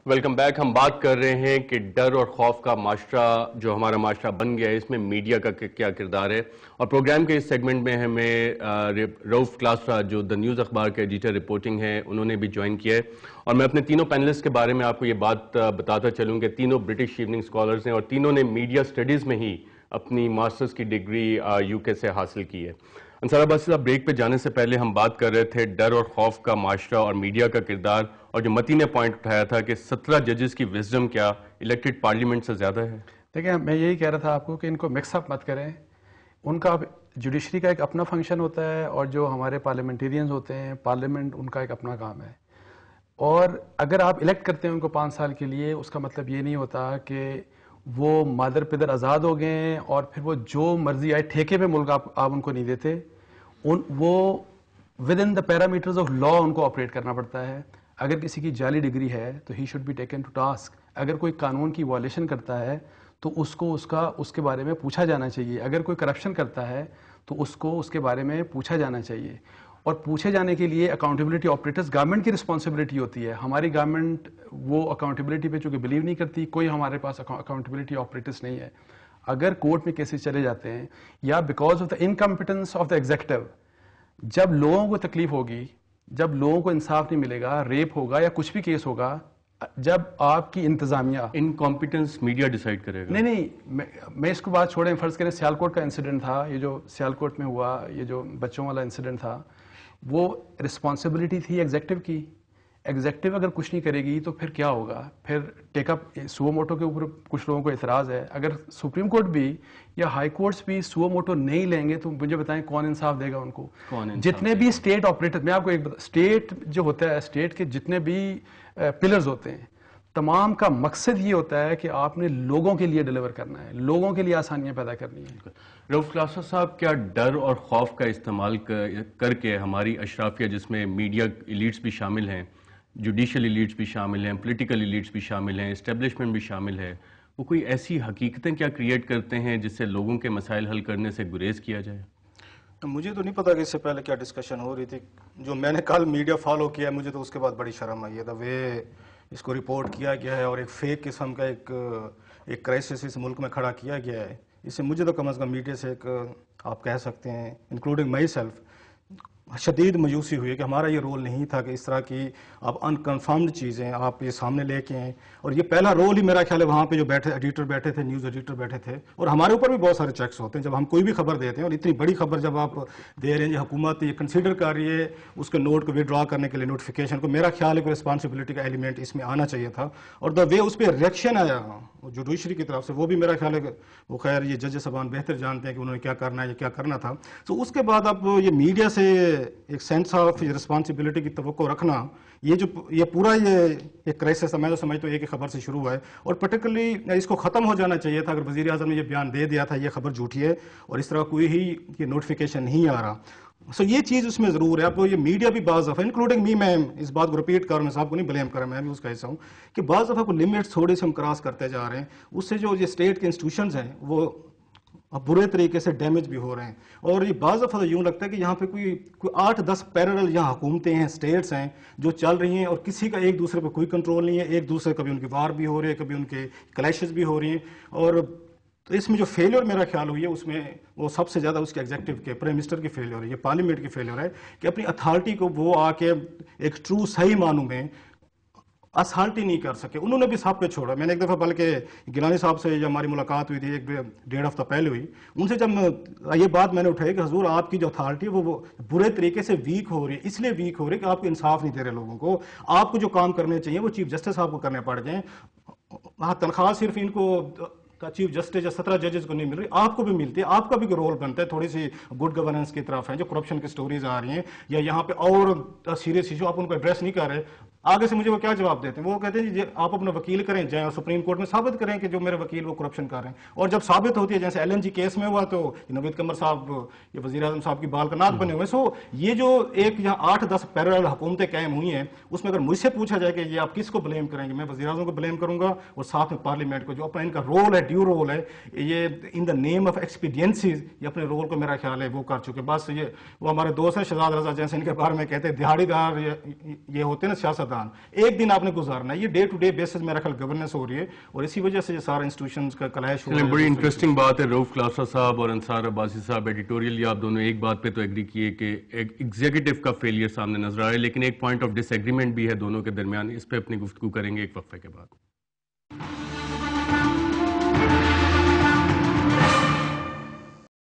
Welcome back. ہم بات کر رہے ہیں کہ ڈر اور خوف کا معاشرہ جو ہمارا معاشرہ بن گیا ہے اس میں میڈیا کا کیا کردار ہے. اور پروگرام کے اس سیگمنٹ میں ہمیں رؤف کلاسرا جو دا نیوز اخبار کے ایڈیٹر رپورٹنگ ہے انہوں نے بھی جوائن کیا ہے. اور میں اپنے تینوں پینلسٹ کے بارے میں آپ کو یہ بات بتاتا چلوں کہ تینوں برٹش ایوننگ اسکالرز ہیں اور تینوں نے میڈیا اسٹڈیز میں ہی اپنی ماسٹرز کی ڈگری یو کے سے حاصل کی ہے. انصار عباسی صاحب، بریک پہ جانے سے پہلے ہم بات کر رہے تھے ڈر اور خوف کا معاشرہ اور میڈیا کا کردار، اور جو متی نے پوائنٹ اٹھایا تھا کہ 17 ججز کی وزڈم کیا الیکٹڈ پارلیمنٹ سے زیادہ ہے. دیکھیں، میں یہی کہہ رہا تھا آپ کو کہ ان کو مکس اپ مت کریں. ان کا جوڈیشری کا ایک اپنا فنکشن ہوتا ہے اور جو ہمارے پارلیمنٹیرینز ہوتے ہیں پارلیمنٹ ان کا ایک اپنا کام ہے. اور اگر آپ الیکٹ کرتے ہیں ان کو 5 سال کے لیے، اس کا مطلب یہ نہیں ہوتا کہ وہ مادر پدر آزاد ہو گئے ہیں اور پھر وہ جو مرضی آئے ٹھیکے پہ ملک آپ ان کو نہیں دیتے. وہ with in the parameters of law ان کو آپریٹ کرنا پڑتا ہے. اگر کسی کی جعلی ڈگری ہے تو ہی should be taken to task. اگر کوئی قانون کی وائلیشن کرتا ہے تو اس کو اس کے بارے میں پوچھا جانا چاہیے. اگر کوئی کرپشن کرتا ہے تو اس کو اس کے بارے میں پوچھا جانا چاہیے. اور پوچھے جانے کے لیے اکاؤنٹیبلٹی آپریٹرز گورنمنٹ کی رسپانسبلٹی ہوتی ہے. ہماری گورنمنٹ وہ اکاؤنٹیبلٹی پہ چونکہ بلیو نہیں کرتی، کوئی ہمارے پاس اکاؤنٹیبلٹی آپریٹرز نہیں ہے. اگر کورٹ میں کیسز چلے جاتے ہیں یا because of the incompetence of the executive, جب لوگوں کو تکلیف ہوگی، جب لوگوں کو انصاف نہیں ملے گا، ریپ ہوگا یا کچھ بھی کیس ہوگا، جب آپ کی انتظامیہ انکمپیٹنس میڈیا ڈیسائیڈ کرے گا. نہیں میں اس کو بات چھوڑیں. فرض کریں سیالکوٹ کا انسیڈنٹ تھا، یہ جو سیالکوٹ میں ہوا، یہ جو بچوں والا انسیڈنٹ تھا، وہ رسپانسبلٹی تھی ایگزیکٹو کی. ایگزیکٹو اگر کچھ نہیں کرے گی تو پھر کیا ہوگا؟ پھر ٹیک اپ سو موٹو کے اوپر کچھ لوگوں کو اعتراض ہے. اگر سپریم کورٹ بھی یا ہائی کورٹس بھی سو موٹو نہیں لیں گے تو مجھے بتائیں کون انصاف دے گا ان کو؟ جتنے بھی اسٹیٹ آپریٹر، میں آپ کو ایک اسٹیٹ جو ہوتا ہے، اسٹیٹ کے جتنے بھی پلرز ہوتے ہیں، تمام کا مقصد یہ ہوتا ہے کہ آپ نے لوگوں کے لیے ڈیلیور کرنا ہے، لوگوں کے لیے آسانیاں پیدا کرنی ہیں. رؤف کلاسرا صاحب، کیا ڈر اور خوف کا استعمال کر کے ہماری اشرافیہ، جس میں میڈیا ایلیٹس بھی شامل ہیں، جوڈیشل ایلیٹس بھی شامل ہیں، پولیٹیکل ایلیٹس بھی شامل ہیں، اسٹیبلشمنٹ بھی شامل ہے، وہ کوئی ایسی حقیقتیں کیا کریٹ کرتے ہیں جس سے لوگوں کے مسائل حل کرنے سے گریز کیا جائے؟ مجھے تو نہیں پتا کہ اس سے پہلے کیا ڈسکشن ہو رہی تھی. جو میں نے کل میڈیا فالو کیا، مجھے تو اس کے بعد بڑی شرم آئی ہے. دا وے اس کو رپورٹ کیا گیا ہے اور ایک فیک قسم کا ایک کرائسس اس ملک میں کھڑا کیا گیا ہے. اس سے مجھے تو کم از کم میڈیا سے ایک آپ کہہ سکتے ہیں انکلوڈنگ مائی سیلف شدید مایوسی ہوئی ہے کہ ہمارا یہ رول نہیں تھا کہ اس طرح کی آپ انکنفرمڈ چیزیں آپ یہ سامنے لے کے آئیں. اور یہ پہلا رول ہی میرا خیال ہے وہاں پہ جو ایڈیٹر بیٹھے تھے، نیوز ایڈیٹر بیٹھے تھے. اور ہمارے اوپر بھی بہت سارے چیکس ہوتے ہیں جب ہم کوئی بھی خبر دیتے ہیں، اور اتنی بڑی خبر جب آپ دے رہے ہیں، جو حکومت یہ کنسیڈر کر رہی ہے اس کے نوٹ کو وڈرا کرنے کے لیے نوٹیفیکیشن کو، میرا خیال ہے کہ رسپانسبلٹی کا ایلیمنٹ اس میں آنا چاہیے تھا. اور دا وے اس پہ ریئیکشن آیا جوڈیشری کی طرف سے، وہ بھی میرا خیال ہے کہ وہ خیر یہ جج صاحبان بہتر جانتے ہیں کہ انہوں نے کیا کرنا ہے یا کیا کرنا تھا. تو اس کے بعد اب یہ میڈیا سے ایک سینس آف رسپانسبلٹی کی توقع رکھنا، یہ پورا یہ کرائسس میں تو سمجھتا ہوں ایک ہی خبر سے شروع ہوا ہے. اور پرٹیکولرلی اس کو ختم ہو جانا چاہیے تھا اگر وزیر اعظم نے یہ بیان دے دیا تھا یہ خبر جھوٹی ہے اور اس طرح کوئی ہی یہ نوٹیفیکیشن نہیں آ رہا. سو یہ چیز اس میں ضرور ہے. اب یہ میڈیا بھی بعض دفعہ انکلوڈنگ می، میں اس بات کو رپیٹ کر رہا ہوں، میں صاحب کو نہیں بلیم کر رہا، میں بھی اس کا حصہ ہوں کہ بعض دفعہ کو لمٹس تھوڑے سے ہم کراس کرتے جا رہے ہیں. اس سے جو یہ اسٹیٹ کے انسٹیٹیوشنز ہیں وہ برے طریقے سے ڈیمیج بھی ہو رہے ہیں. اور یہ بعض دفعہ یوں لگتا ہے کہ یہاں پہ کوئی 8-10 پیرل یہاں حکومتیں ہیں، اسٹیٹس ہیں جو چل رہی ہیں اور کسی کا ایک دوسرے پہ کوئی کنٹرول نہیں ہے. ایک دوسرے کبھی ان کی وار بھی ہو رہی ہے، کبھی ان کے کلیشز بھی ہو رہی ہیں. اور اس میں جو فیلئر میرا خیال ہوئی ہے اس میں وہ سب سے زیادہ اس کے ایگزیکٹو کے پرائم منسٹر کی فیلئر ہے، یہ پارلیمنٹ کی فیلئر ہے کہ اپنی اتھارٹی کو وہ آ کے ایک ٹرو صحیح معنوں میں اسالٹی نہیں کر سکے. انہوں نے بھی سب پہ چھوڑا. میں نے ایک دفعہ بلکہ گیلانی صاحب سے جب ہماری ملاقات ہوئی تھی 1-1.5 ہفتہ پہلے ہوئی، ان سے جب یہ بات میں نے اٹھائی کہ حضور آپ کی جو اتھارٹی ہے وہ برے طریقے سے ویک ہو رہی ہے. اس لیے ویک ہو رہی ہے کہ آپ کو انصاف نہیں دے رہے لوگوں کو. آپ کو جو کام کرنے چاہیے وہ چیف جسٹس صاحب کو کرنے پڑ جائیں. وہاں تنخواہ صرف ان کو چیف جسٹس یا 17 ججز کو نہیں مل رہی، آپ کو بھی ملتی ہے. آپ کا بھی رول بنتا ہے تھوڑی سی گڈ گورننس کی طرف ہے. جو کرپشن کی سٹوریز آ رہی ہیں یا یہاں پہ اور سیریس ایشو آپ ان کو ایڈریس نہیں کر رہے، آگے سے مجھے وہ کیا جواب دیتے ہیں؟ وہ کہتے ہیں جی آپ اپنا وکیل کریں، جائیں اور سپریم کورٹ میں ثابت کریں کہ جو میرے وکیل وہ کرپشن کر رہے ہیں. اور جب ثابت ہوتی ہے، جیسے LNG کیس میں ہوا تو نوید قمر صاحب یہ وزیر اعظم صاحب کی بال کا ناک بنے ہوئے. سو یہ جو ایک یہاں 8-10 پیرل حکومتیں قائم ہوئی ہیں، اس میں اگر مجھ سے پوچھا جائے کہ یہ آپ کس کو بلیم کریں گے، میں وزیر اعظم کو بلیم کروں گا اور ساتھ میں پارلیمنٹ کو جو اپنا ان کا رول ہے، ڈیو رول ہے، یہ ان دا نیم آف ایکسپیڈینسیز یہ اپنے رول کو میرا خیال ہے وہ کر چکے. بس یہ وہ ہمارے دوست ہیں شہزاد رضا، جیسے ان کے بارے میں کہتے ہیں دہاڑی دار یہ ہوتے ہیں نا سیاست پردھان. ایک دن آپ نے گزارنا ہے. یہ ڈے ٹو ڈے بیسس میرا خیال گورننس ہو رہی ہے اور اسی وجہ سے یہ سارا انسٹیٹیوشنز کا کلیش ہوا ہے. بڑی انٹرسٹنگ بات ہے. رؤف کلاسرا صاحب اور انصار عباسی صاحب ایڈیٹوریلی آپ دونوں ایک بات پہ تو ایگری کیے کہ ایگزیکٹو کا فیلئر سامنے نظر آ رہا ہے, لیکن ایک پوائنٹ آف ڈس ایگریمنٹ بھی ہے دونوں کے درمیان. اس پہ اپنی گفتگو کریں گے ایک وقفے کے بعد.